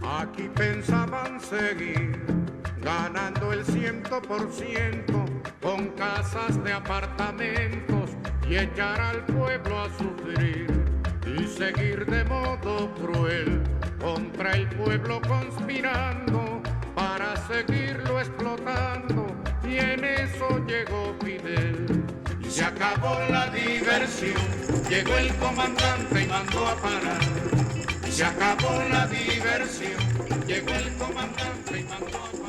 Aquí pensaban seguir ganando el 100% con casas de apartamentos y echar al pueblo a sufrir y seguir de modo cruel contra el pueblo conspirando para seguirlo explotando, y en eso llegó Fidel. Y se acabó la diversión, llegó el comandante y mandó a parar. Y se acabó la diversión, llegó el comandante y mandó a parar.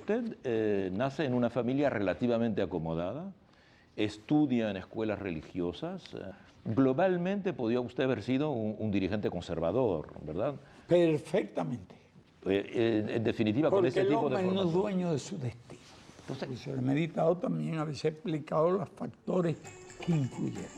Usted nace en una familia relativamente acomodada, estudia en escuelas religiosas. Globalmente podía usted haber sido un dirigente conservador, ¿verdad? Perfectamente. En definitiva, porque con ese tipo de el hombre no es formación. dueño de su destino. Entonces, Y se lo he meditado también, a veces he explicado los factores que influyeron.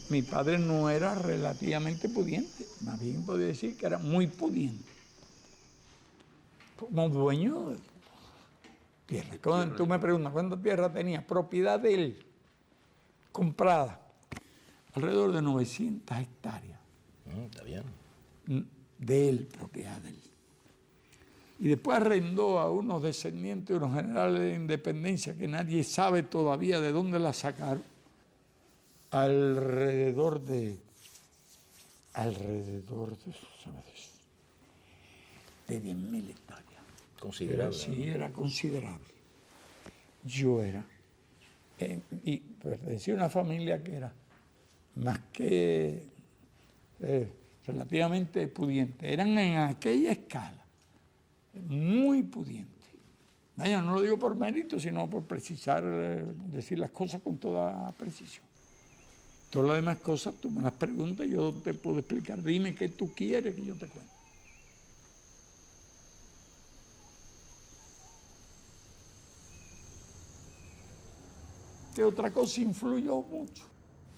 Mi padre no era relativamente pudiente, más bien podría decir que era muy pudiente. Como dueño de tierra. Cuando tú me preguntas cuánta tierra tenía, propiedad de él, comprada, alrededor de 900 hectáreas. está bien. De él, propiedad de él. Y después arrendó a unos descendientes, unos generales de independencia, que nadie sabe todavía de dónde la sacaron, alrededor de ¿sabes? De 10.000 hectáreas. Considerable. Sí, era considerable. Yo era, y pertenecía a una familia que era más que relativamente pudiente. Eran en aquella escala muy pudientes. Vaya, no lo digo por mérito, sino por precisar, decir las cosas con toda precisión. Todas las demás cosas, tú me las preguntas y yo te puedo explicar. Dime qué tú quieres que yo te cuente. ¿Qué otra cosa influyó mucho?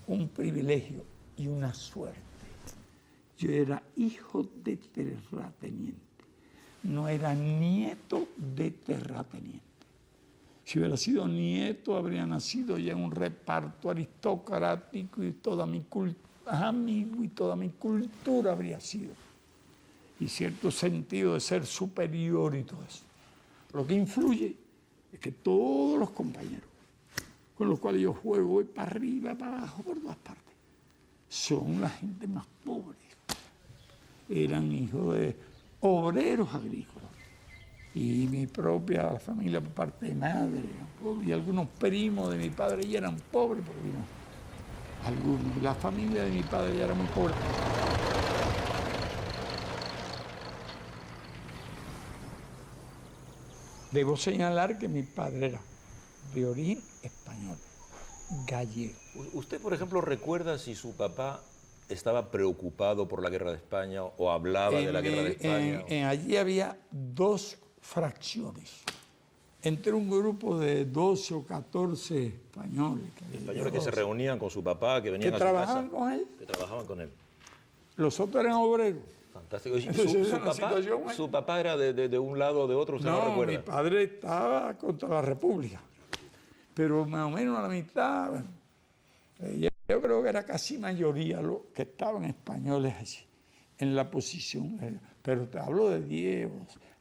Un privilegio y una suerte. Yo era hijo de terrateniente, no era nieto de terrateniente. Si hubiera sido nieto, habría nacido ya en un reparto aristocrático y toda mi amigo y toda mi cultura habría sido. Y cierto sentido de ser superior y todo eso. Lo que influye es que todos los compañeros con los cuales yo juego, voy para arriba, para abajo, por todas partes, son la gente más pobre. Eran hijos de obreros agrícolas. Y mi propia familia por parte de madre, y algunos primos de mi padre ya eran pobres, porque algunos, la familia de mi padre ya era muy pobre. Debo señalar que mi padre era de origen español, gallego. ¿Usted, por ejemplo, recuerda si su papá estaba preocupado por la guerra de España o hablaba de la guerra de España? Allí había dos fracciones. Entre un grupo de 12 o 14 españoles. Españoles que se reunían con su papá, que venían a su casa. Trabajaban con él. Que trabajaban con él. Los otros eran obreros. Fantástico. ¿Y su papá era de un lado o de otro? ¿Usted no recuerda? Mi padre estaba contra la República. Pero más o menos a la mitad, yo creo que era casi mayoría los que estaban españoles allí, en la posición. Pero te hablo de 10,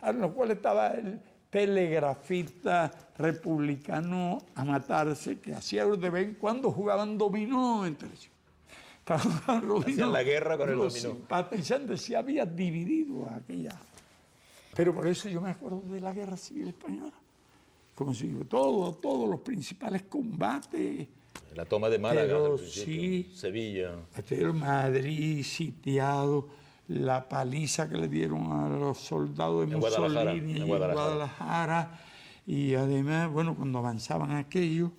a lo cual estaba el telegrafista republicano a matarse, que hacía de vez en cuando jugaban dominó entre ellos. Hacían la guerra con el dominó. Los simpatizantes se habían dividido aquella. Pero por eso yo me acuerdo de la Guerra Civil Española. Como si todos los principales combates. La toma de Málaga, sí, Sevilla. Madrid sitiado, la paliza que le dieron a los soldados de Mussolini en Guadalajara. Y además, bueno, cuando avanzaban aquellos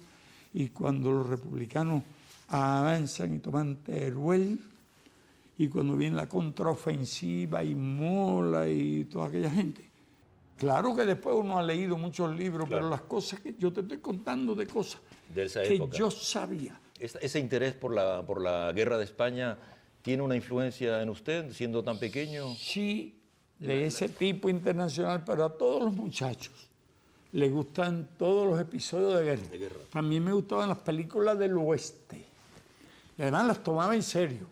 y cuando los republicanos avanzan y toman Teruel, y cuando viene la contraofensiva y Mola y toda aquella gente. Claro que después uno ha leído muchos libros, claro, pero las cosas que yo te estoy contando de cosas de esa que época. Yo sabía. ¿Ese interés por la guerra de España tiene una influencia en usted, siendo tan pequeño? Sí, de ese tipo internacional, pero a todos los muchachos les gustan todos los episodios de guerra. También me gustaban las películas del oeste. Y además las tomaba en serio.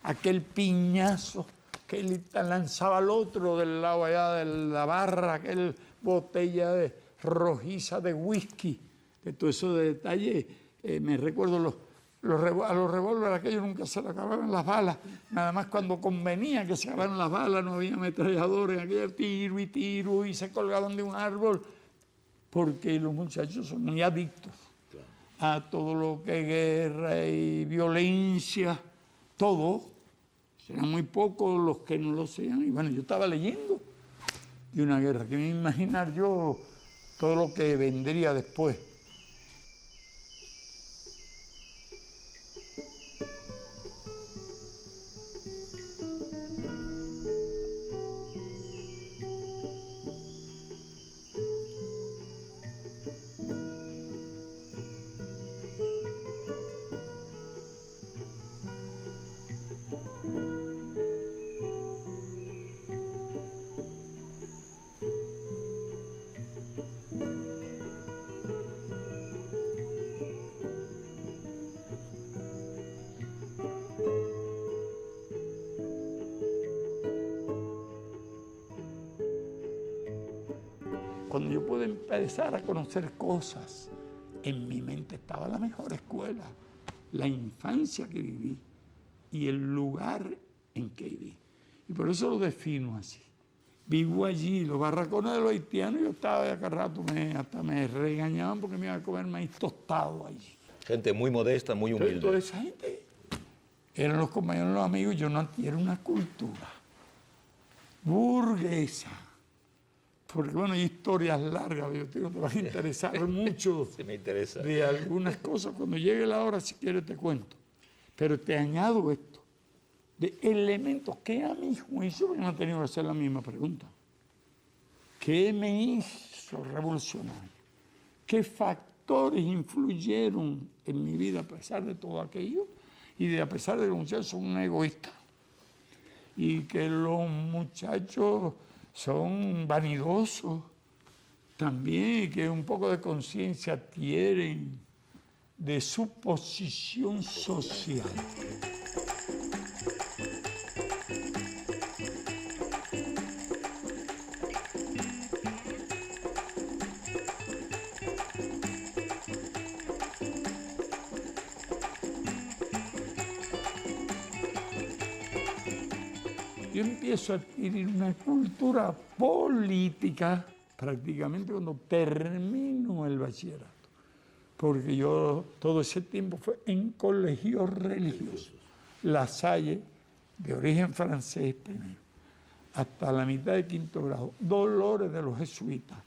Aquel piñazo que le lanzaba al otro del lado allá de la barra, aquel botella rojiza de whisky, de todo eso de detalle. Me recuerdo a los revólveres aquellos nunca se le acababan las balas, nada más cuando convenía que se acabaran las balas, no había ametralladores, aquel tiro y se colgaban de un árbol, porque los muchachos son muy adictos a todo lo que es guerra y violencia, todo. Serán muy pocos los que no lo sean. Y bueno, yo estaba leyendo de una guerra, que me iba a imaginar yo todo lo que vendría después. Cuando yo pude empezar a conocer cosas, en mi mente estaba la mejor escuela, la infancia que viví y el lugar en que viví. Y por eso lo defino así. Vivo allí, los barracones de los haitianos, yo estaba de acá rato, hasta me regañaban porque me iba a comer maíz tostado allí. Gente muy modesta, muy humilde. Toda esa gente eran los compañeros, los amigos, yo no adquiero una cultura burguesa. Porque bueno, hay historias largas, yo te van a interesar mucho. Sí, me interesa. De algunas cosas. Cuando llegue la hora, si quieres, te cuento. Pero te añado esto, de elementos que a mi juicio, porque me han tenido que hacer la misma pregunta, ¿qué me hizo revolucionario? ¿Qué factores influyeron en mi vida a pesar de todo aquello? Y a pesar de que los muchachos son un egoísta. Y que los muchachos son vanidosos también, que un poco de conciencia tienen de su posición social. Yo empiezo a adquirir una cultura política prácticamente cuando termino el bachillerato, porque yo todo ese tiempo fue en colegios religiosos, La Salle, de origen francés primero, hasta la mitad de quinto grado, Dolores de los jesuitas,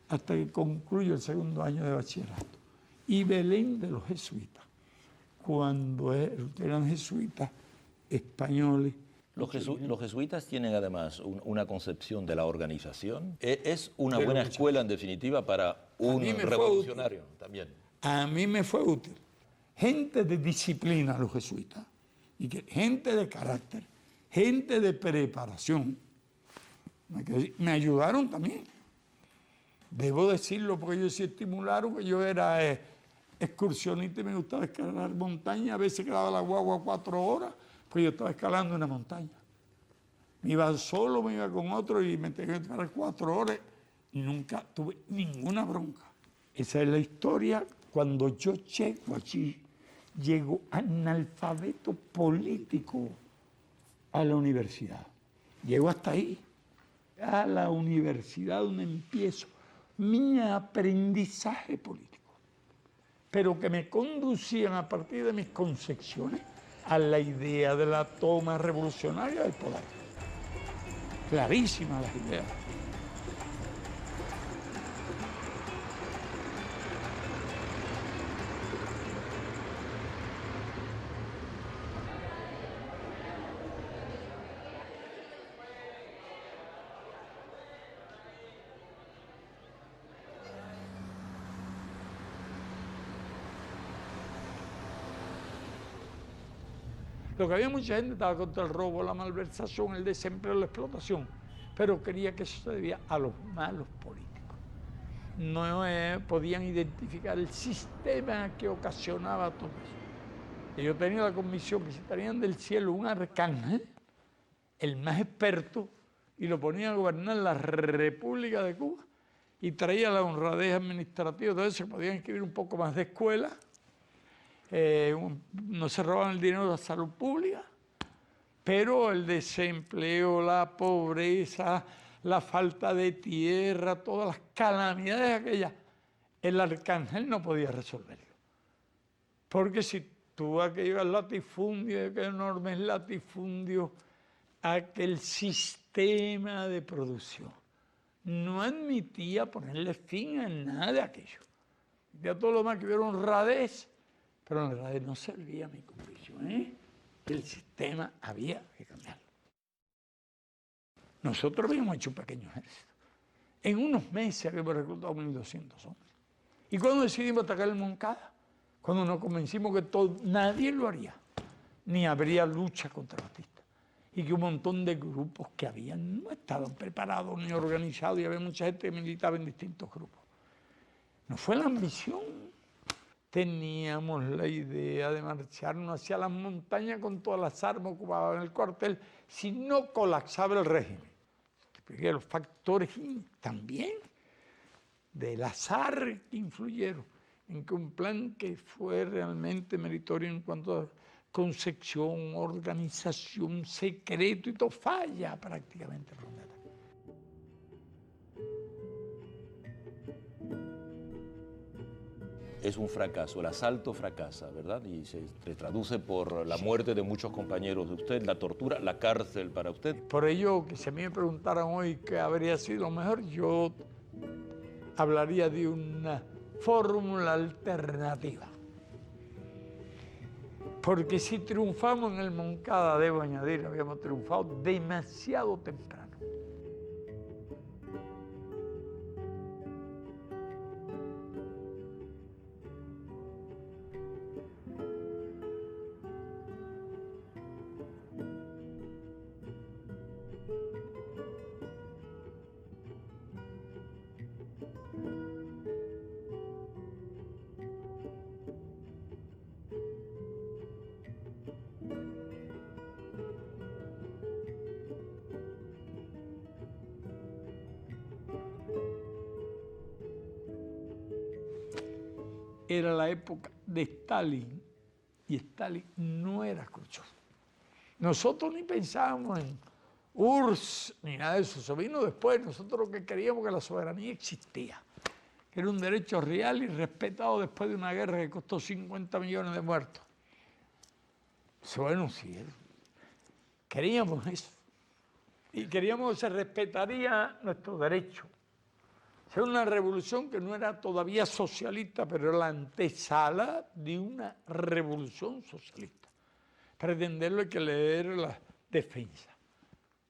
hasta que concluyo el segundo año de bachillerato, y Belén de los jesuitas. Cuando eran jesuitas, españoles. Los jesuitas tienen además una concepción de la organización. Es una De la buena organización. escuela, en definitiva, para un mí me fue revolucionario también. A mí me fue útil. Gente de disciplina, los jesuitas, y gente de carácter, gente de preparación, me ayudaron también. Debo decirlo porque ellos sí estimularon que yo era excursionista y me gustaba escalar montañas. A veces quedaba la guagua 4 horas, pues yo estaba escalando una montaña. Me iba solo, me iba con otro y me tenía que escalar 4 horas y nunca tuve ninguna bronca. Esa es la historia. Cuando yo llego allí, llego analfabeto político a la universidad. Llego hasta ahí, a la universidad donde empiezo mi aprendizaje político, pero que me conducían a partir de mis concepciones a la idea de la toma revolucionaria del poder. Clarísimas las ideas. Lo que había mucha gente estaba contra el robo, la malversación, el desempleo, la explotación, pero quería que eso se debía a los malos políticos. No podían identificar el sistema que ocasionaba todo eso. Y yo tenía la convicción que si traían del cielo un arcángel, el más experto, y lo ponían a gobernar la República de Cuba, y traía la honradez administrativa, entonces se podían escribir un poco más de escuela, no se robaban el dinero de la salud pública, pero el desempleo, la pobreza, la falta de tierra, todas las calamidades aquellas, el arcángel no podía resolverlo. Porque si tuvo aquellos latifundios, aquellos enormes latifundios, aquel sistema de producción no admitía ponerle fin a nada de aquello. Ya todo lo demás que hubiera honradez, pero en realidad no servía a mi convicción, que el sistema había que cambiarlo. Nosotros habíamos hecho un pequeño ejército. En unos meses habíamos reclutado 1.200 hombres. ¿Y cuando decidimos atacar el Moncada? Cuando nos convencimos que nadie lo haría, ni habría lucha contra Batista. Y que un montón de grupos que habían no estaban preparados ni organizados y había mucha gente que militaba en distintos grupos. No fue la ambición. Teníamos la idea de marcharnos hacia las montañas con todas las armas ocupadas en el cuartel, si no colapsaba el régimen. Porque los factores también del azar que influyeron en que un plan que fue realmente meritorio en cuanto a concepción, organización, secreto y todo falla prácticamente. Es un fracaso, el asalto fracasa, ¿verdad? Y se traduce por la muerte de muchos compañeros de usted, la tortura, la cárcel para usted. Por ello, que si a mí me preguntaran hoy qué habría sido mejor, yo hablaría de una fórmula alternativa. Porque si triunfamos en el Moncada, debo añadir, habíamos triunfado demasiado temprano. Era la época de Stalin y Stalin no era Khrushchev. Nosotros ni pensábamos en URSS ni nada de eso, eso vino después. Nosotros lo que queríamos que la soberanía existía, que era un derecho real y respetado después de una guerra que costó 50 millones de muertos. Bueno, sí, queríamos eso. Y queríamos que se respetaría nuestro derecho. Era una revolución que no era todavía socialista, pero era la antesala de una revolución socialista. pretenderlo hay que leer la defensa.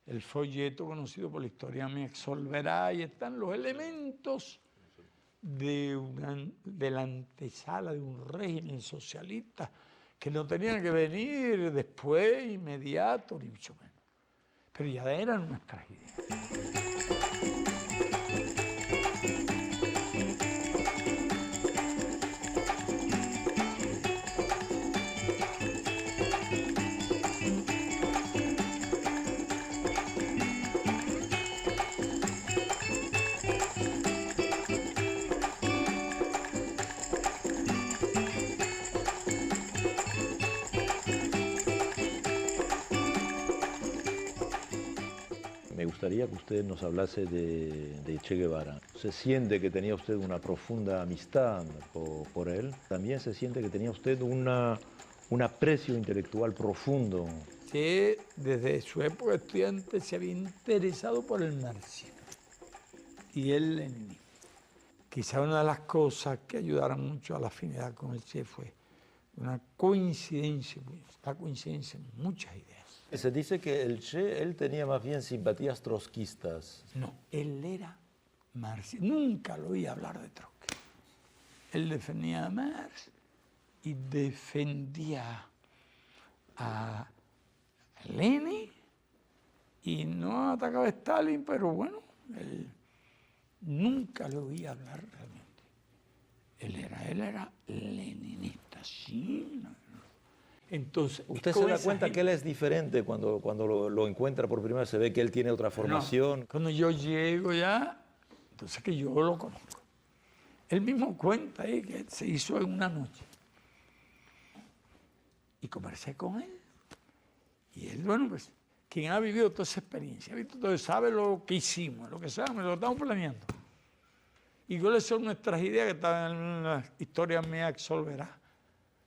El folleto conocido por la historia me absolverá, y están los elementos de la antesala de un régimen socialista que no tenían que venir después, inmediato, ni mucho menos. Pero ya eran nuestras ideas. Me gustaría que usted nos hablase de Che Guevara. ¿Se siente que tenía usted una profunda amistad por él? ¿También se siente que tenía usted un aprecio intelectual profundo? Que desde su época estudiante se había interesado por el marxismo y el leninismo. Quizá una de las cosas que ayudaron mucho a la afinidad con el Che fue una coincidencia, la coincidencia en muchas ideas. Se dice que el Che, él tenía más bien simpatías trotskistas. No, él era marxista. Nunca lo oí hablar de Trotsky. Él defendía a Marx y defendía a Lenin y no atacaba a Stalin, pero bueno, él nunca lo oí hablar realmente. Él era leninista, sí. Entonces, ¿usted se da cuenta que él es diferente cuando lo encuentra por primera vez? Se ve que él tiene otra formación. No, cuando yo llego ya, entonces que yo lo conozco. Él mismo cuenta ahí que se hizo en una noche. Y conversé con él. Y él, bueno, pues, quien ha vivido toda esa experiencia, entonces sabe lo que hicimos, lo que sabemos, lo que estamos planeando. Y cuáles son nuestras ideas que están en la historia mía absolverá.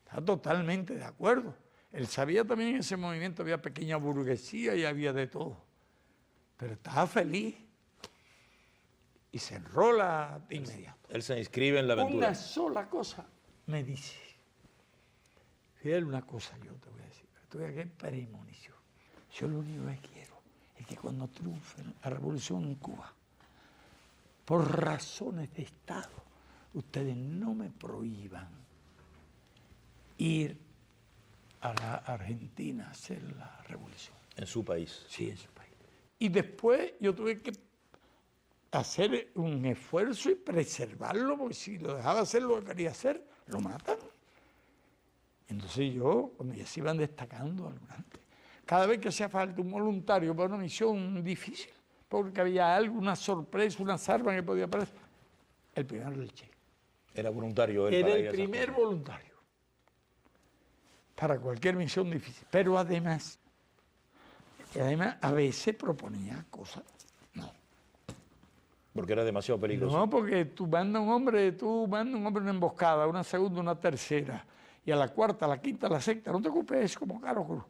Está totalmente de acuerdo. Él sabía también en ese movimiento había pequeña burguesía y había de todo. Pero estaba feliz. Y se enrola de inmediato. Él se inscribe en la aventura. Una sola cosa me dice. Fidel, una cosa yo te voy a decir. Te voy a dar premonición. Yo lo único que quiero es que cuando triunfe la revolución en Cuba, por razones de Estado, ustedes no me prohíban ir a la Argentina a hacer la revolución. En su país. Sí, en su país. Y después yo tuve que hacer un esfuerzo y preservarlo, porque si lo dejaba hacer lo que quería hacer, lo matan. Entonces yo, cuando ya se iban destacando algunos, cada vez que hacía falta un voluntario para una misión difícil, porque había algo, una sorpresa, unas armas que podía aparecer, el primero era el Che. Era voluntario él. Era el primer voluntario para cualquier misión difícil. Pero además a veces proponía cosas. No. Porque era demasiado peligroso. No, porque tú mandas un hombre una emboscada, una segunda, una tercera, y a la cuarta, a la quinta, a la sexta, no te ocupes, es como Caro Cruz.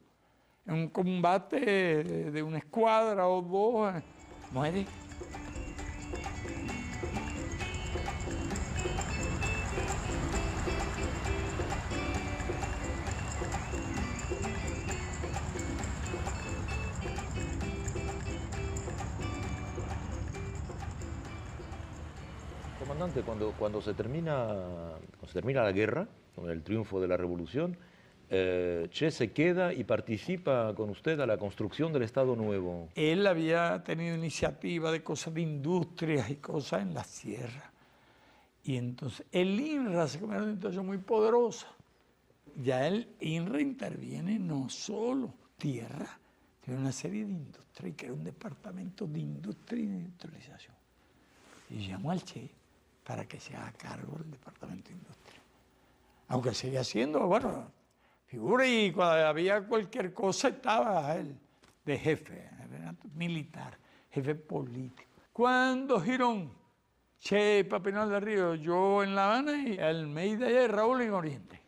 En un combate de una escuadra o dos, muere. Comandante, cuando se termina la guerra, con el triunfo de la revolución, Che se queda y participa con usted a la construcción del Estado Nuevo. Él había tenido iniciativa de cosas de industrias y cosas en la sierra. Y entonces el INRA se convierte en una institución muy poderosa. Ya el INRA interviene no solo tierra, tiene una serie de industrias, y crea un departamento de industria y de industrialización. Y llamó al Che para que se haga cargo del departamento de industria. Aunque seguía siendo, bueno, figura, y cuando había cualquier cosa estaba él de jefe militar, jefe político. Cuando Girón, Che, Papinal de Río, yo en La Habana y Almeida y Raúl en Oriente.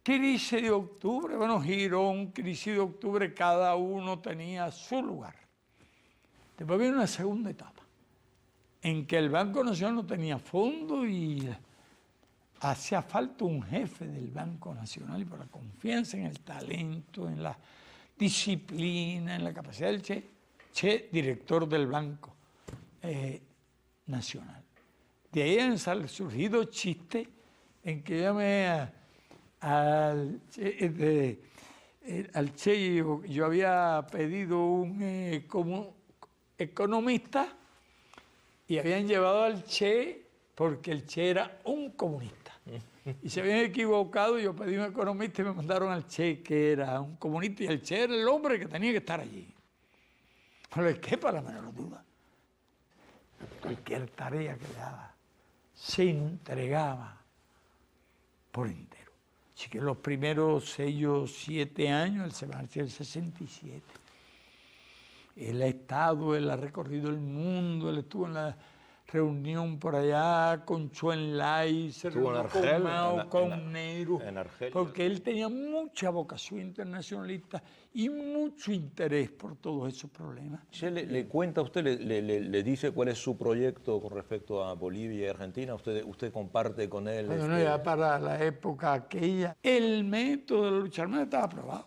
Crisis de octubre, bueno, Girón, crisis de octubre, cada uno tenía su lugar. Después viene una segunda etapa, en que el Banco Nacional no tenía fondo y hacía falta un jefe del Banco Nacional y por la confianza en el talento, en la disciplina, en la capacidad del Che, director del Banco Nacional. De ahí han surgido chistes en que llamé al Che, yo había pedido un como economista y habían llevado al Che porque el Che era un comunista. Y se habían equivocado, yo pedí un economista y me mandaron al Che, que era un comunista, y el Che era el hombre que tenía que estar allí. No le quepa la menor duda. Cualquier tarea que le daba, se entregaba por entero. Así que los primeros 6 o 7 años, él se marchó en el 67. Él ha estado, él ha recorrido el mundo, él estuvo en la reunión por allá con Choenlai, se reunió con Mao, con Nehru, porque él tenía mucha vocación internacionalista y mucho interés por todos esos problemas. ¿Le cuenta a usted, le dice cuál es su proyecto con respecto a Bolivia y Argentina? ¿Usted comparte con él? Bueno, ya para la época aquella, el método de la lucha armada estaba aprobado.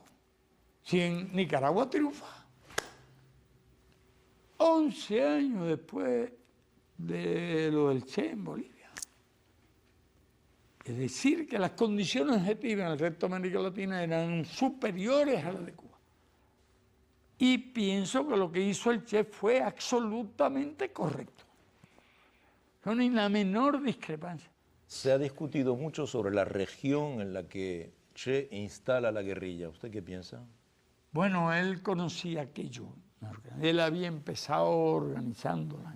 Si en Nicaragua triunfa, 11 años después de lo del Che en Bolivia. Es decir, que las condiciones objetivas en el resto de América Latina eran superiores a las de Cuba. Y pienso que lo que hizo el Che fue absolutamente correcto. No hay la menor discrepancia. Se ha discutido mucho sobre la región en la que Che instala la guerrilla. ¿Usted qué piensa? Bueno, él conocía aquello. Él había empezado organizándola.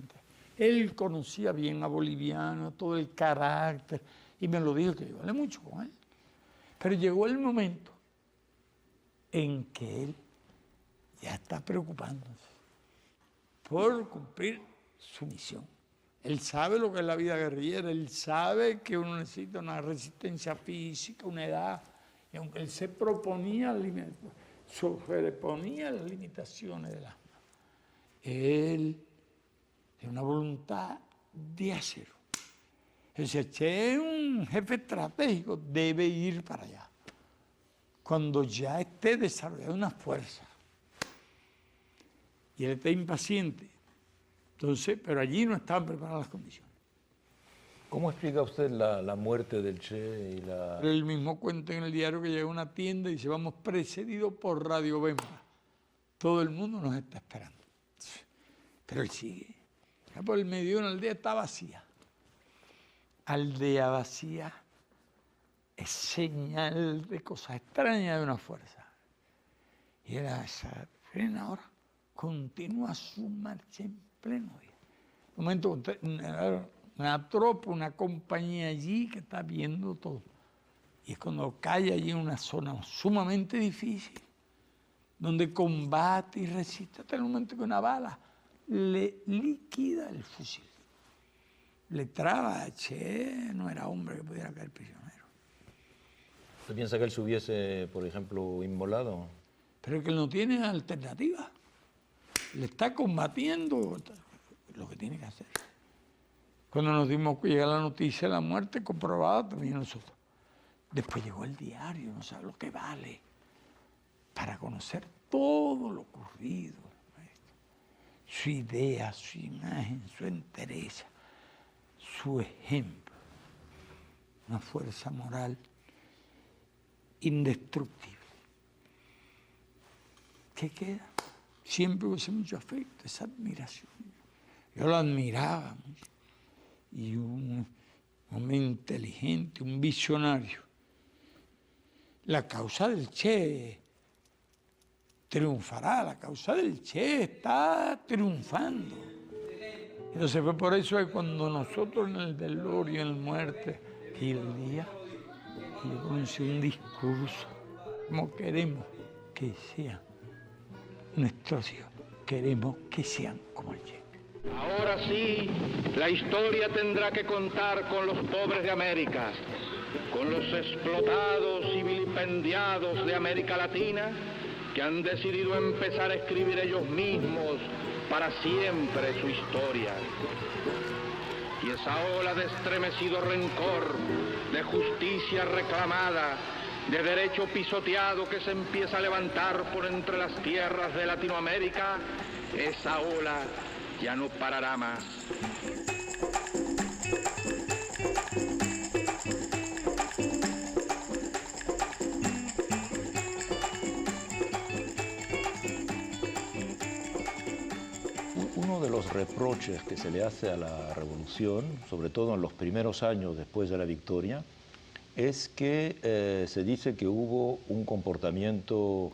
Él conocía bien a Boliviano, todo el carácter, y me lo dijo que yo hablé mucho con él. Pero llegó el momento en que él ya está preocupándose por cumplir su misión. Él sabe lo que es la vida guerrillera, él sabe que uno necesita una resistencia física, una edad, y aunque él se proponía, sobreponía las limitaciones del alma, él tiene una voluntad de acero. El Che, un jefe estratégico, debe ir para allá cuando ya esté desarrollada una fuerza. Y él está impaciente. Entonces, pero allí no estaban preparadas las condiciones. ¿Cómo explica usted la muerte del Che y la...? Él mismo cuenta en el diario que llega a una tienda y dice, vamos precedidos por Radio Bemba. Todo el mundo nos está esperando. Pero él sigue. Ya por el medio de una aldea está vacía. Aldea vacía es señal de cosas extrañas de una fuerza. Y era esa frena ahora, continúa su marcha en pleno día. Un momento, una tropa, una compañía allí que está viendo todo. Y es cuando cae allí en una zona sumamente difícil, donde combate y resiste hasta el momento que una bala le liquida el fusil. Le traba, Che, no era hombre que pudiera caer prisionero. ¿Usted piensa que él se hubiese, por ejemplo, inmolado? Pero es que él no tiene alternativa. Le está combatiendo lo que tiene que hacer. Cuando nos dimos que llega la noticia de la muerte, comprobada también nosotros. Después llegó el diario, no sabe lo que vale, para conocer todo lo ocurrido. Su idea, su imagen, su entereza, su ejemplo. Una fuerza moral indestructible. ¿Qué queda? Siempre hubo mucho afecto, esa admiración. Yo lo admiraba mucho. Y un hombre inteligente, un visionario. La causa del Che triunfará, la causa del Che está triunfando. Entonces fue por eso que cuando nosotros en el velorio, en la muerte, y el día, yo comencé un discurso, como queremos que sean nuestros hijos, queremos que sean como el Che. Ahora sí, la historia tendrá que contar con los pobres de América, con los explotados y vilipendiados de América Latina, que han decidido empezar a escribir ellos mismos para siempre su historia. y esa ola de estremecido rencor, de justicia reclamada, de derecho pisoteado que se empieza a levantar por entre las tierras de Latinoamérica, esa ola ya no parará más. Uno de los reproches que se le hace a la revolución, sobre todo en los primeros años después de la victoria, es que se dice que hubo un comportamiento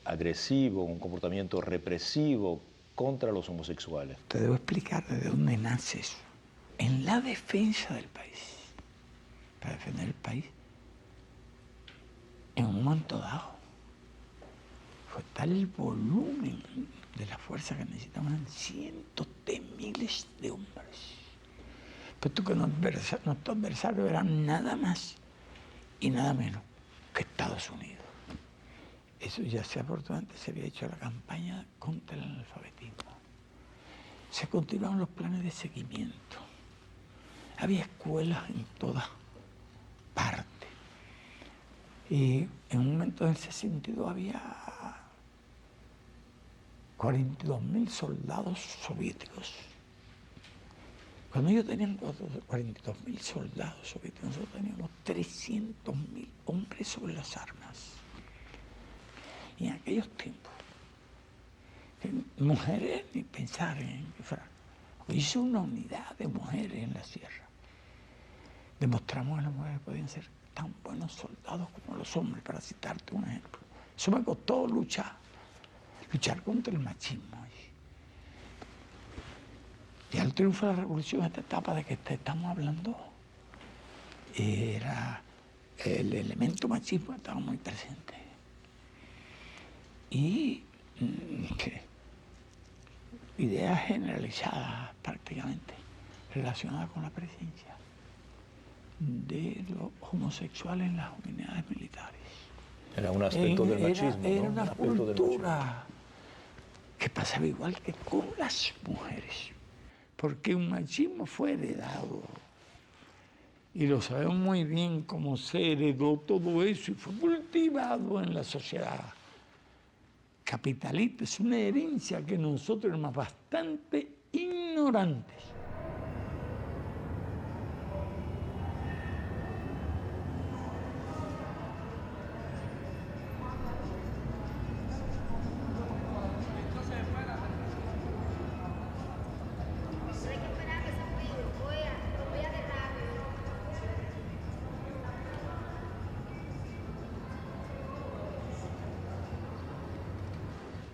agresivo, un comportamiento represivo contra los homosexuales. Te debo explicar de dónde nace eso. En la defensa del país, para defender el país, en un momento dado, fue tal el volumen de la fuerza que necesitaban, cientos de miles de hombres. Pero tú que nuestro adversario era nada más y nada menos que Estados Unidos. Eso ya afortunadamente se había hecho la campaña contra el analfabetismo. Se continuaron los planes de seguimiento. Había escuelas en todas partes. Y en un momento del 62 había 42.000 soldados soviéticos. Cuando ellos tenían 42.000 soldados soviéticos, nosotros teníamos 300.000 hombres sobre las armas. Y en aquellos tiempos, mujeres, ni pensar en que fuera. Hizo una unidad de mujeres en la sierra. Demostramos que las mujeres podían ser tan buenos soldados como los hombres, para citarte un ejemplo. Eso me costó luchar contra el machismo. Y al triunfo de la revolución, esta etapa de que te estamos hablando, era el elemento machismo que estaba muy presente. Y ideas generalizadas prácticamente relacionadas con la presencia de los homosexuales en las unidades militares. Era un aspecto del machismo, era ¿no? una cultura que pasaba igual que con las mujeres, porque un machismo fue heredado. Y lo sabemos muy bien cómo se heredó todo eso y fue cultivado en la sociedad capitalista. Es una herencia que nosotros éramos bastante ignorantes.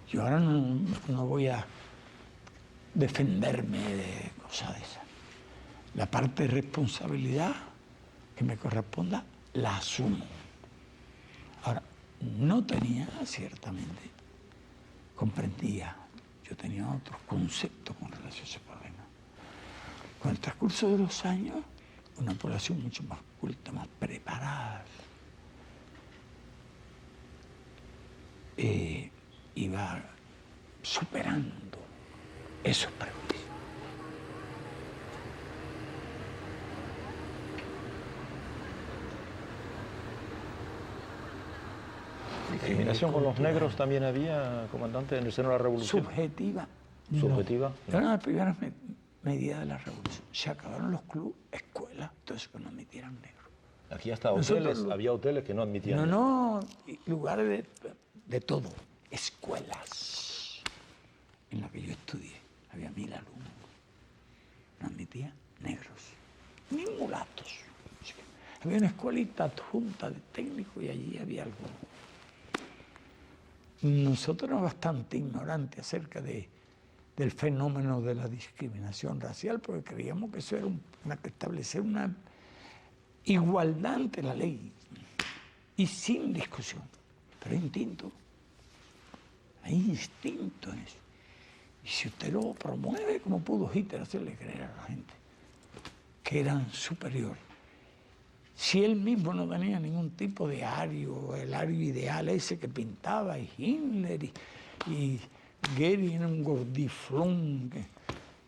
Yo ahora no voy a defenderme de cosas de esas. La parte de responsabilidad que me corresponda, la asumo. Ahora, no tenía, ciertamente, comprendía, yo tenía otros conceptos con relación a ese problema. Con el transcurso de los años, una población mucho más culta, más preparada, iba superando esos prejuicios. ¿Discriminación con los negros también había, comandante, en el seno de la revolución? Subjetiva. ¿Subjetiva? No. Era una de las primeras medidas de la revolución. Se acabaron los clubes, escuelas, entonces que no admitieran negros. Aquí hasta hoteles, había hoteles que no admitían. No, lugares de todo. Escuelas en las que yo estudié. Había 1000 alumnos. No admitía negros, ni mulatos. Había una escuelita adjunta de técnico y allí había algunos. Nosotros éramos bastante ignorantes acerca del fenómeno de la discriminación racial, porque creíamos que eso era establecer una igualdad ante la ley y sin discusión. Pero hay instinto en eso. Y si usted lo promueve, como pudo Hitler hacerle creer a la gente que eran superiores, si él mismo no tenía ningún tipo de ario, el ario ideal ese que pintaba, y Himmler y Goering era un gordiflón,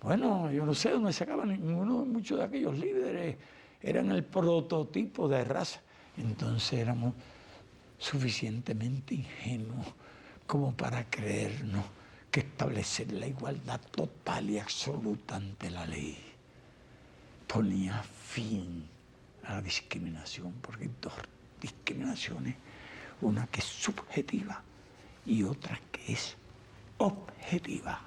Bueno, yo no sé dónde sacaban ninguno, muchos de aquellos líderes eran el prototipo de raza. Entonces éramos suficientemente ingenuos como para creernos que establecer la igualdad total y absoluta ante la ley ponía fin a la discriminación, porque hay dos discriminaciones, una que es subjetiva y otra que es objetiva.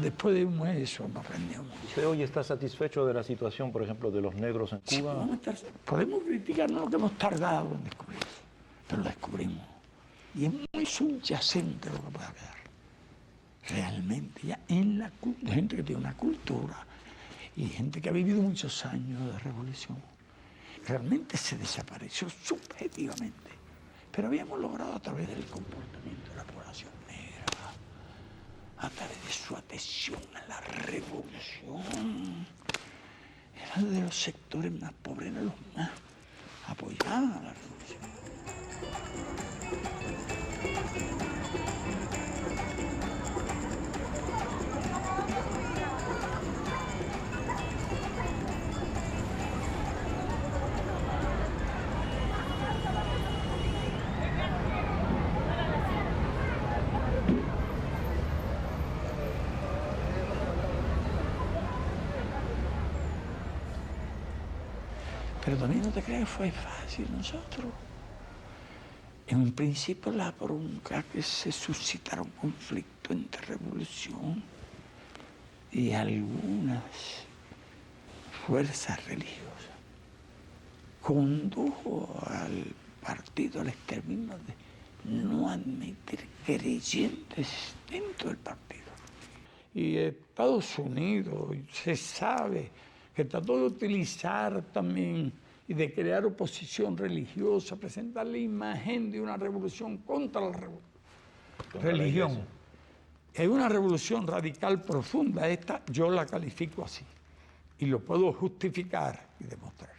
Después de un mes eso me aprendió mucho. ¿Usted hoy está satisfecho de la situación, por ejemplo, de los negros en Sí, Cuba? podemos criticarnos lo que hemos tardado en descubrir, pero lo descubrimos. Y es muy subyacente lo que puede haber. Realmente, ya en la gente que tiene una cultura y gente que ha vivido muchos años de revolución, realmente se desapareció subjetivamente. Pero habíamos logrado a través del comportamiento de la población negra, a través de su adhesión a la revolución. Era de los sectores más pobres, eran los más apoyados a la revolución. Pero también no te creas que fue fácil nosotros. En un principio la bronca que se suscitara un conflicto entre revolución y algunas fuerzas religiosas condujo al partido al extremismo de no admitir creyentes dentro del partido. Y Estados Unidos se sabe que trató de utilizar también y de crear oposición religiosa, presentar la imagen de una revolución contra la religión. Es una revolución radical profunda, esta yo la califico así, y lo puedo justificar y demostrar,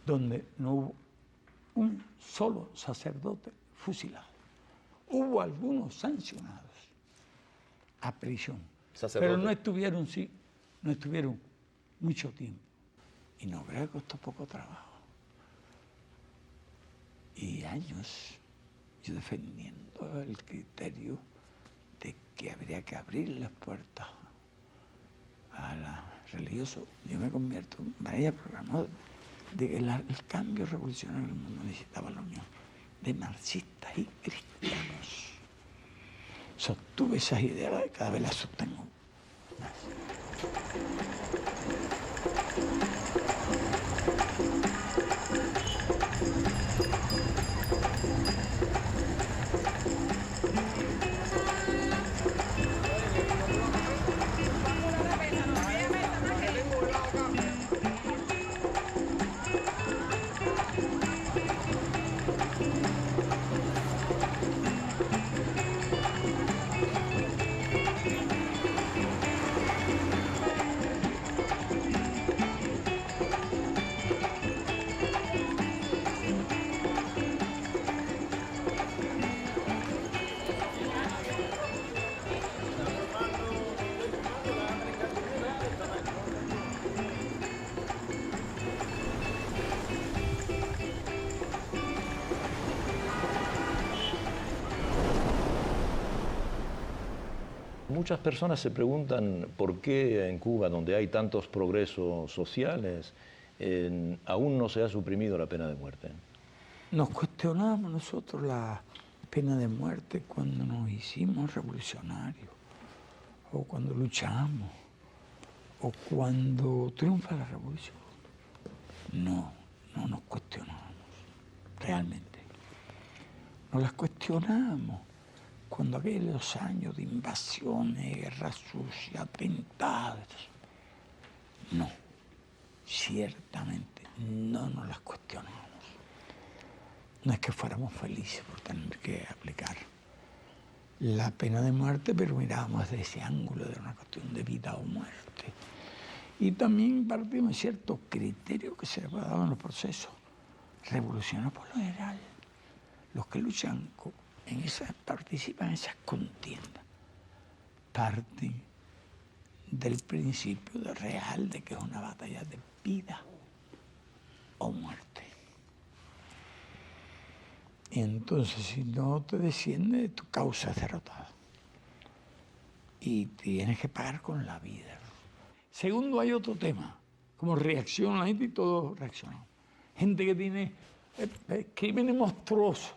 donde no hubo un solo sacerdote fusilado. Hubo algunos sancionados a prisión, pero no estuvieron mucho tiempo. Y no creo que costó poco trabajo. Y años yo defendiendo el criterio de que habría que abrir las puertas a la religioso. Yo me convierto en vaya programador de que el cambio revolucionario del mundo necesitaba la unión de marxistas y cristianos. Sostuve esas ideas, cada vez las sostengo más. Muchas personas se preguntan por qué en Cuba, donde hay tantos progresos sociales, aún no se ha suprimido la pena de muerte. Nos cuestionamos nosotros la pena de muerte cuando nos hicimos revolucionarios, o cuando luchamos, o cuando triunfa la revolución. No nos cuestionamos, realmente. No las cuestionamos cuando aquellos años de invasiones, guerra sucia, atentados. No, ciertamente no nos las cuestionamos. No es que fuéramos felices por tener que aplicar la pena de muerte, pero mirábamos desde ese ángulo de una cuestión de vida o muerte. Y también partimos de ciertos criterios que se daban en los procesos revolucionarios por lo general. Los que luchan participan en esas contiendas, parten del principio real de que es una batalla de vida o muerte. Y entonces, si no te desciende, tu causa es derrotada. Y tienes que pagar con la vida. Segundo, hay otro tema, cómo reacciona la gente, y todos reaccionan. Gente que tiene crímenes monstruosos,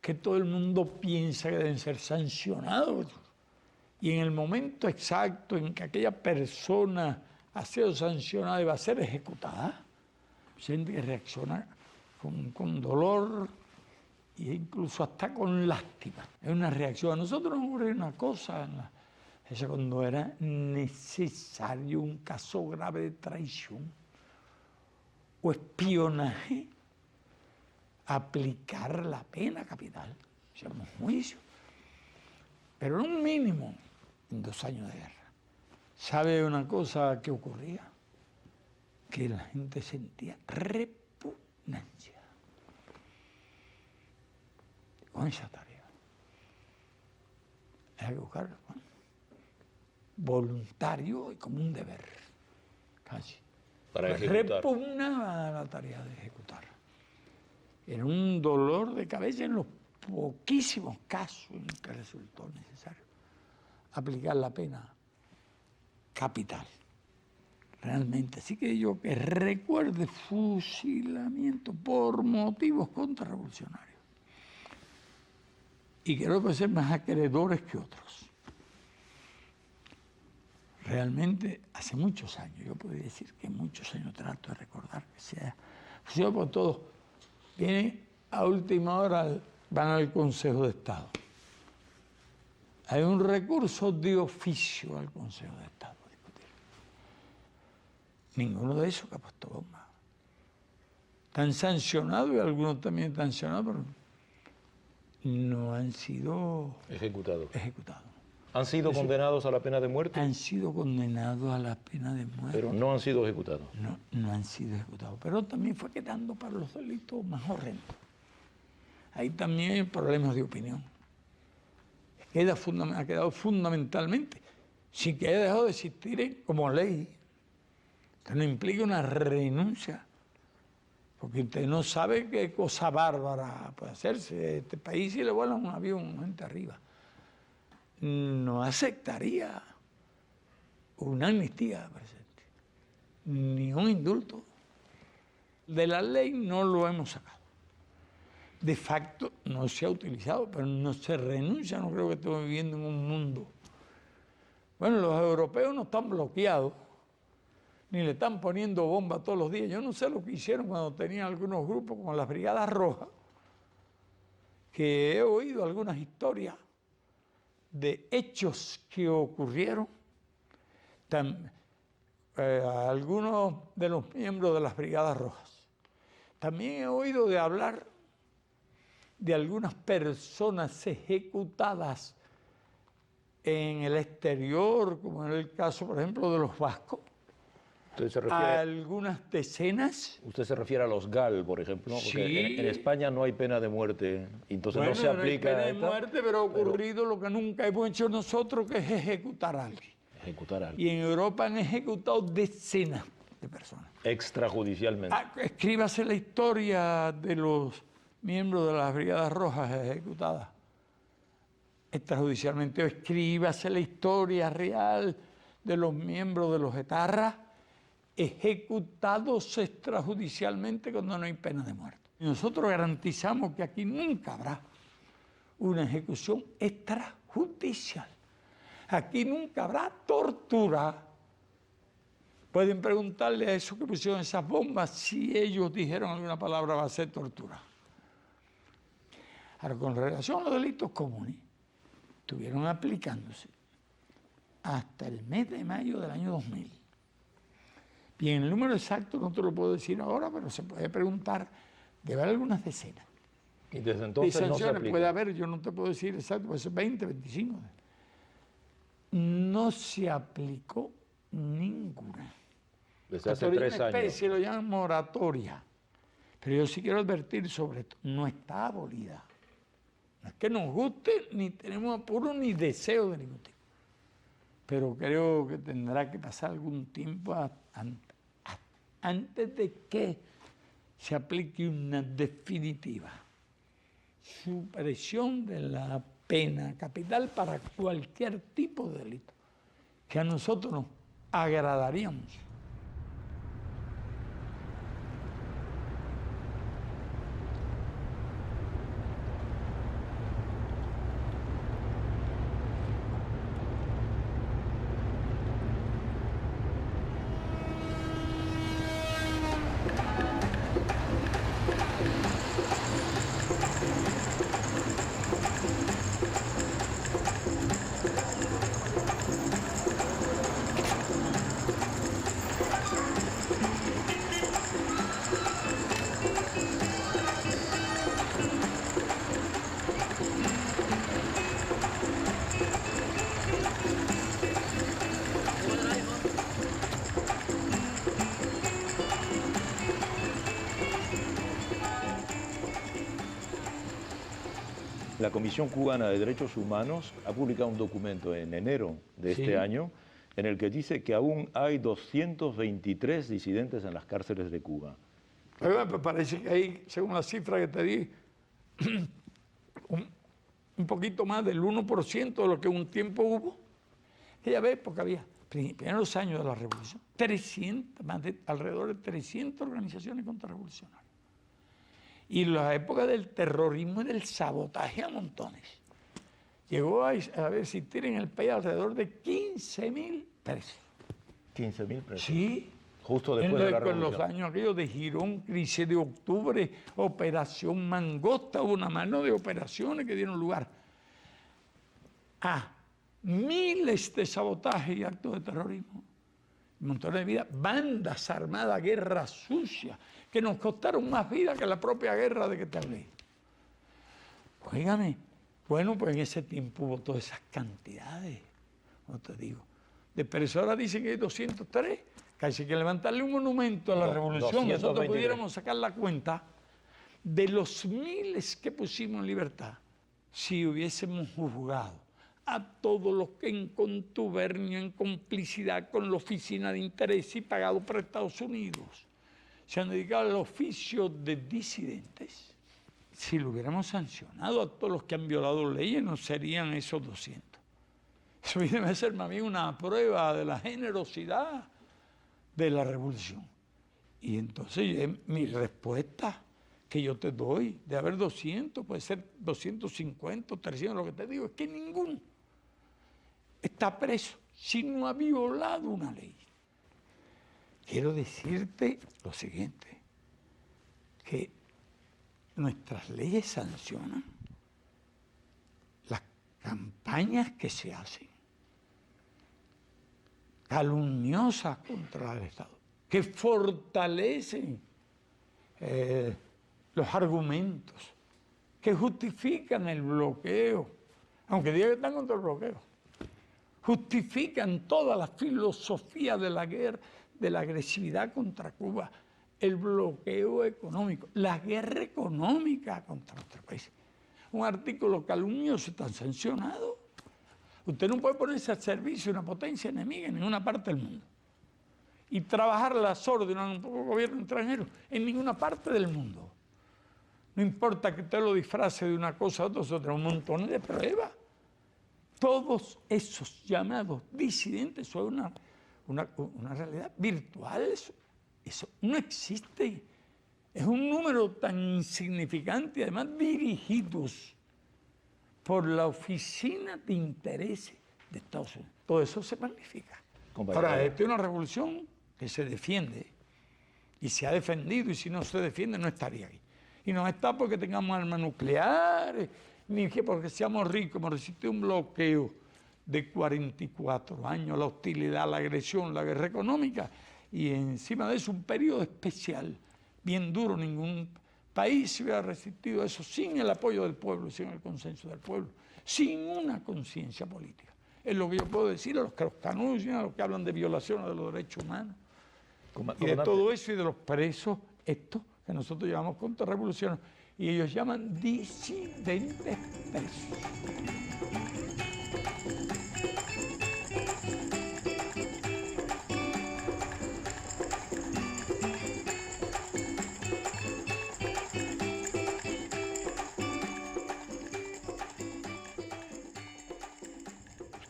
que todo el mundo piensa que deben ser sancionados. Y en el momento exacto en que aquella persona ha sido sancionada y va a ser ejecutada, hay gente que reacciona con dolor e incluso hasta con lástima. Es una reacción. A nosotros nos ocurre una cosa, eso cuando era necesario un caso grave de traición o espionaje, aplicar la pena capital, hacíamos juicio, pero en un mínimo en 2 años de guerra. ¿Sabe una cosa que ocurría? Que la gente sentía repugnancia con esa tarea. Hay que buscarlo, ¿no? Voluntario y como un deber, casi. Para ejecutar. Repugnaba la tarea de ejecutar. Era un dolor de cabeza en los poquísimos casos en que resultó necesario aplicar la pena capital. Realmente, así que yo que recuerde fusilamiento por motivos contrarrevolucionarios. Y creo que ser más acreedores que otros. Realmente, hace muchos años, yo podría decir que muchos años trato de recordar que sea fusilado por todos. Vienen a última hora, van al Consejo de Estado. Hay un recurso de oficio al Consejo de Estado a discutir. Ninguno de esos que ha puesto bomba. Están sancionados y algunos también están sancionados, pero no han sido ejecutados. ¿Han sido Eso, condenados a la pena de muerte? Han sido condenados a la pena de muerte. Pero no han sido ejecutados. No han sido ejecutados. Pero también fue quedando para los delitos más horrendos. Ahí también hay problemas de opinión. Ha quedado fundamentalmente, sin que haya dejado de existir como ley. Esto no implica una renuncia, porque usted no sabe qué cosa bárbara puede hacerse. Este país, si le vuelan un avión, gente arriba, no aceptaría una amnistía presente, ni un indulto. De la ley no lo hemos sacado. De facto no se ha utilizado, pero no se renuncia. No creo que estemos viviendo en un mundo. Bueno, los europeos no están bloqueados, ni le están poniendo bombas todos los días. Yo no sé lo que hicieron cuando tenían algunos grupos como las Brigadas Rojas, que he oído algunas historias de hechos que ocurrieron. Algunos de los miembros de las Brigadas Rojas. También he oído de hablar de algunas personas ejecutadas en el exterior, como en el caso, por ejemplo, de los vascos. ¿Usted se refiere a algunas decenas? Usted se refiere a los GAL, por ejemplo, porque Sí. en España no hay pena de muerte, entonces Bueno, no se aplica. no hay pena de muerte, pero ha ocurrido lo que nunca hemos hecho nosotros, que es ejecutar a alguien. Ejecutar a alguien. Y en Europa han ejecutado decenas de personas. Extrajudicialmente. Escríbase la historia de los miembros de las Brigadas Rojas ejecutadas extrajudicialmente, o escríbase la historia real de los miembros de los etarras ejecutados extrajudicialmente cuando no hay pena de muerte. Y nosotros garantizamos que aquí nunca habrá una ejecución extrajudicial. Aquí nunca habrá tortura. Pueden preguntarle a esos que pusieron esas bombas si ellos dijeron alguna palabra va a ser tortura. Ahora, con relación a los delitos comunes, estuvieron aplicándose hasta el mes de mayo del año 2000. Bien, el número exacto no te lo puedo decir ahora, pero se puede preguntar, debe haber algunas decenas. Y desde entonces no se aplica. Puede haber, yo no te puedo decir exacto, puede ser 20, 25. No se aplicó ninguna. Desde hace 3 años. Una especie lo llaman moratoria. Pero yo sí quiero advertir sobre esto, no está abolida. No es que nos guste, ni tenemos apuro, ni deseo de ningún tipo. pero creo que tendrá que pasar algún tiempo antes de que se aplique una definitiva supresión de la pena capital para cualquier tipo de delito, que a nosotros nos agradaría mucho. La Comisión Cubana de Derechos Humanos ha publicado un documento en enero de este año en el que dice que aún hay 223 disidentes en las cárceles de Cuba. Pero parece que hay, según la cifra que te di, un poquito más del 1% de lo que un tiempo hubo. Y ya ves, porque había, primeros años de la revolución, alrededor de 300 organizaciones contrarrevolucionarias. Y la época del terrorismo y del sabotaje a montones. Llegó a existir en el país alrededor de 15.000 presos. ¿15.000 presos? Sí. Justo después de la revolución. En los años aquellos de Girón, Crisis de Octubre, Operación Mangosta, hubo una mano de operaciones que dieron lugar a miles de sabotajes y actos de terrorismo. Montones de vidas, bandas armadas, guerra sucia, que nos costaron más vida que la propia guerra de que te hablé. Óigame, bueno, pues en ese tiempo hubo todas esas cantidades, no te digo. De presos ahora dicen que hay 203, casi hay que levantarle un monumento a la revolución. Nosotros pudiéramos sacar la cuenta de los miles que pusimos en libertad si hubiésemos juzgado a todos los que en contubernio, en complicidad con la Oficina de Interés y pagado por Estados Unidos, se han dedicado al oficio de disidentes. Si lo hubiéramos sancionado a todos los que han violado leyes, no serían esos 200. Eso viene a ser más bien una prueba de la generosidad de la revolución. Y entonces mi respuesta que yo te doy, de haber 200, puede ser 250, 300, lo que te digo, es que ninguno está preso si no ha violado una ley. Quiero decirte lo siguiente, que nuestras leyes sancionan las campañas que se hacen calumniosas contra el Estado, que fortalecen los argumentos, que justifican el bloqueo, aunque digan que están contra el bloqueo, justifican toda la filosofía de la guerra, de la agresividad contra Cuba, el bloqueo económico, la guerra económica contra nuestro país. Un artículo calumnioso está sancionado. Usted no puede ponerse al servicio de una potencia enemiga en ninguna parte del mundo y trabajar a las órdenes de un gobierno extranjero en ninguna parte del mundo. No importa que usted lo disfrace de una cosa u otra, un montón de pruebas. Todos esos llamados disidentes son una realidad virtual. Eso no existe. Es un número tan insignificante y además dirigidos por la Oficina de Intereses de Estados Unidos. Todo eso se magnifica. Ahora, esta es una revolución que se defiende y se ha defendido, y si no se defiende no estaría aquí. Y no está porque tengamos armas nucleares, ni que porque seamos ricos. Hemos resistido un bloqueo de 44 años, la hostilidad, la agresión, la guerra económica, y encima de eso un periodo especial, bien duro. Ningún país se hubiera resistido a eso sin el apoyo del pueblo, sin el consenso del pueblo, sin una conciencia política. Es lo que yo puedo decir a los que los anuncian, a los que hablan de violaciones de los derechos humanos, y de todo eso, y de los presos, estos que nosotros llamamos contrarrevolucionarios, y ellos llaman disidentes presos.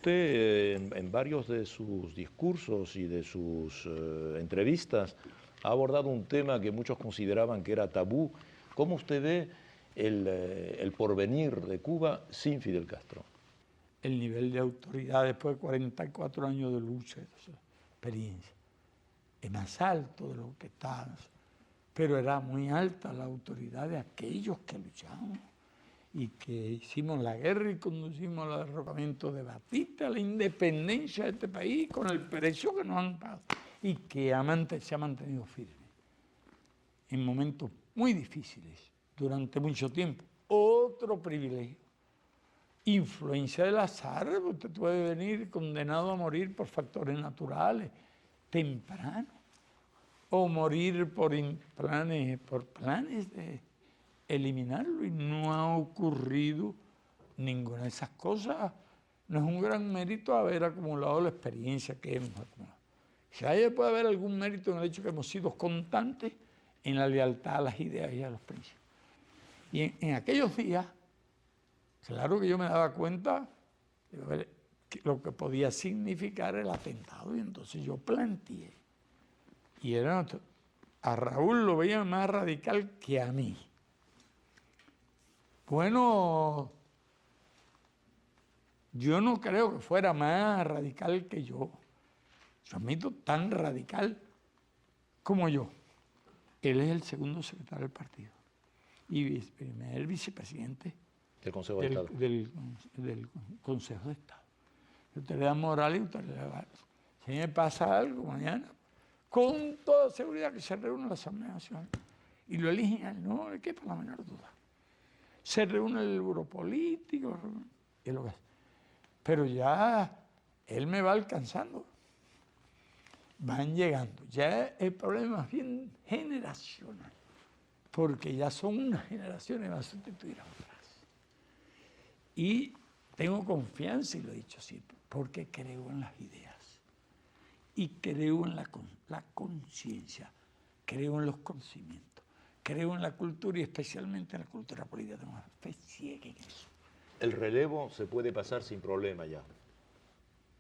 Usted en varios de sus discursos y de sus entrevistas ha abordado un tema que muchos consideraban que era tabú. ¿Cómo usted ve el porvenir de Cuba sin Fidel Castro? El nivel de autoridad después de 44 años de lucha, de experiencia, es más alto de lo que está, pero era muy alta la autoridad de aquellos que luchamos y que hicimos la guerra y conducimos al derrocamiento de Batista, la independencia de este país con el precio que nos han pagado y que se ha mantenido firme en momentos muy difíciles durante mucho tiempo. Otro privilegio. Influencia del azar, usted puede venir condenado a morir por factores naturales temprano o morir por planes de eliminarlo y no ha ocurrido ninguna de esas cosas. No es un gran mérito haber acumulado la experiencia que hemos acumulado. Si puede haber algún mérito en el hecho que hemos sido constantes en la lealtad a las ideas y a los principios. Y en aquellos días, claro que yo me daba cuenta de lo que podía significar el atentado y entonces yo planteé. Y a Raúl lo veía más radical que a mí. Bueno, yo no creo que fuera más radical que yo. Yo admito tan radical como yo. Él es el segundo secretario del partido y primer vicepresidente del Consejo de Estado. Del Consejo de Estado. Usted le da moral y usted le da... Si me pasa algo mañana, con toda seguridad que se reúne la Asamblea Nacional y lo eligen a él, no le quepa la menor duda. Se reúne el Europolítico y lo que hace. Pero ya él me va alcanzando. Van llegando. Ya el problema es más bien generacional, porque ya son unas generaciones que van a sustituir a otras. Y tengo confianza, y lo he dicho siempre, porque creo en las ideas. Y creo en la conciencia, creo en los conocimientos, creo en la cultura y especialmente en la cultura política. Tengo una fe ciega en eso. El relevo se puede pasar sin problema ya.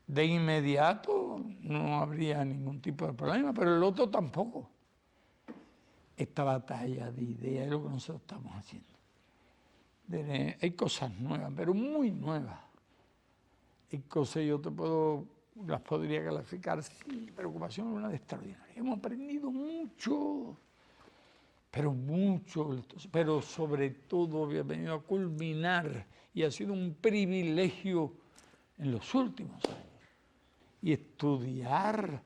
De inmediato no habría ningún tipo de problema, pero el otro tampoco. Esta batalla de ideas es lo que nosotros estamos haciendo. Hay cosas nuevas, pero muy nuevas. Hay cosas las podría calificar sin preocupación alguna de extraordinarias. Hemos aprendido mucho, pero sobre todo había venido a culminar y ha sido un privilegio en los últimos años. Y estudiar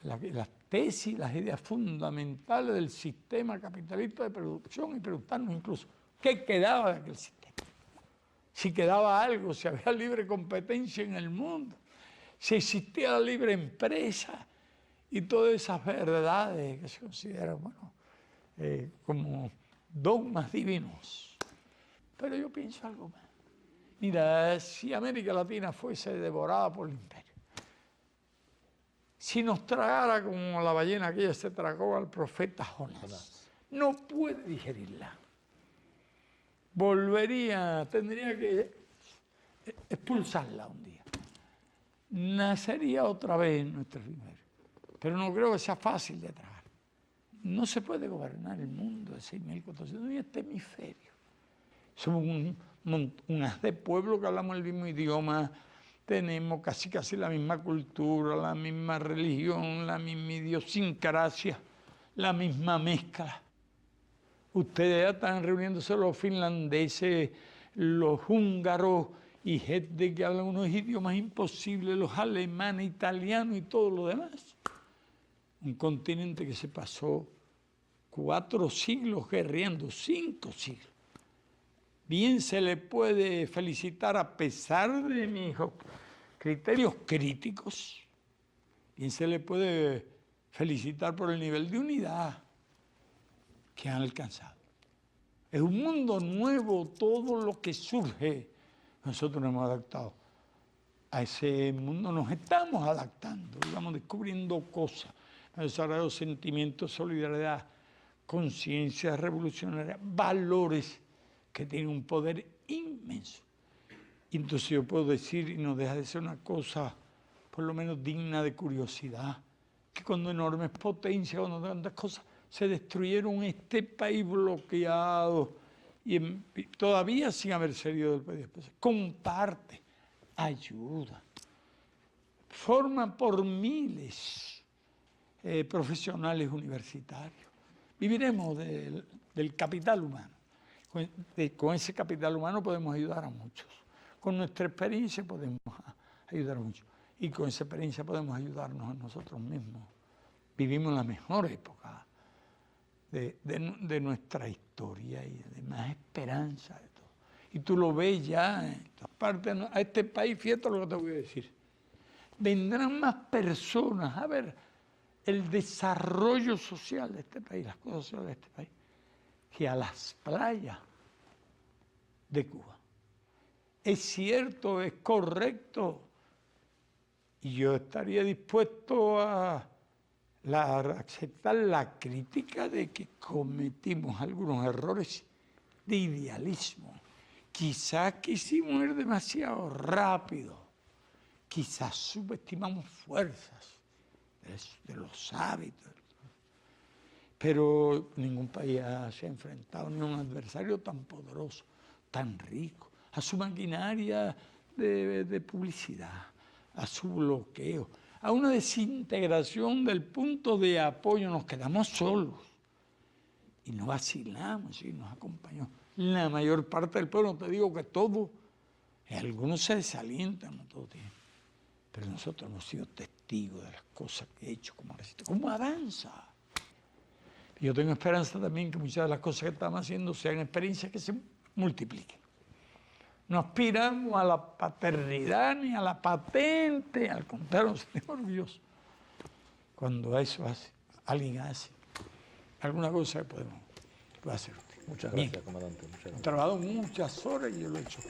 las tesis, las ideas fundamentales del sistema capitalista de producción y preguntarnos incluso qué quedaba de aquel sistema. Si quedaba algo, si había libre competencia en el mundo, si existía la libre empresa y todas esas verdades que se consideran, como dogmas divinos. Pero yo pienso algo más. Mira, si América Latina fuese devorada por el imperio, si nos tragara como la ballena aquella se tragó al profeta Jonás, no puede digerirla. Tendría que expulsarla un día. Nacería otra vez en nuestro imperio. Pero no creo que sea fácil de tragar. No se puede gobernar el mundo de 6.400 y este hemisferio. Somos un haz de pueblo que hablamos el mismo idioma, tenemos casi la misma cultura, la misma religión, la misma idiosincrasia, la misma mezcla. Ustedes ya están reuniéndose los finlandeses, los húngaros y gente que hablan unos idiomas imposibles, los alemanes, italianos y todo lo demás. Un continente que se pasó 4 siglos guerreando, 5 siglos. Bien se le puede felicitar a pesar de mis criterios críticos, bien se le puede felicitar por el nivel de unidad que han alcanzado. Es un mundo nuevo todo lo que surge. Nosotros nos hemos adaptado a ese mundo, nos estamos adaptando, vamos descubriendo cosas, hemos desarrollado sentimientos, solidaridad, conciencia revolucionaria, valores que tienen un poder inmenso. Y entonces yo puedo decir, y no deja de ser una cosa por lo menos digna de curiosidad, que cuando enormes potencias, cuando tantas cosas se destruyeron, este país bloqueado y todavía sin haber salido del país, comparte, ayuda, forma por miles profesionales universitarios. Viviremos del capital humano. Con ese capital humano podemos ayudar a muchos. Con nuestra experiencia podemos ayudar a muchos. Y con esa experiencia podemos ayudarnos a nosotros mismos. Vivimos la mejor época de nuestra historia y de más esperanza de todo. Y tú lo ves ya en todas partes. A este país, fíjate lo que te voy a decir. Vendrán más personas a ver el desarrollo social de este país, las cosas sociales de este país, que a las playas de Cuba. Es cierto, es correcto, y yo estaría dispuesto a aceptar la crítica de que cometimos algunos errores de idealismo. Quizás quisimos ir demasiado rápido, quizás subestimamos fuerzas de los hábitos, pero ningún país se ha enfrentado ni a un adversario tan poderoso, tan rico, a su maquinaria de publicidad, a su bloqueo, a una desintegración del punto de apoyo. Nos quedamos solos y no vacilamos y nos acompañó la mayor parte del pueblo. No te digo que todo, algunos se desalientan, no todo tiene, pero nosotros hemos sido testigos de las cosas que he hecho como resistencia, cómo avanza. Yo tengo esperanza también que muchas de las cosas que estamos haciendo sean experiencias que se multipliquen. No aspiramos a la paternidad ni a la patente, al contrario, nos sentimos orgullosos cuando eso alguien hace alguna cosa que puede hacer usted. Muchas gracias, comandante. Muchas gracias. He trabajado muchas horas y yo lo he hecho.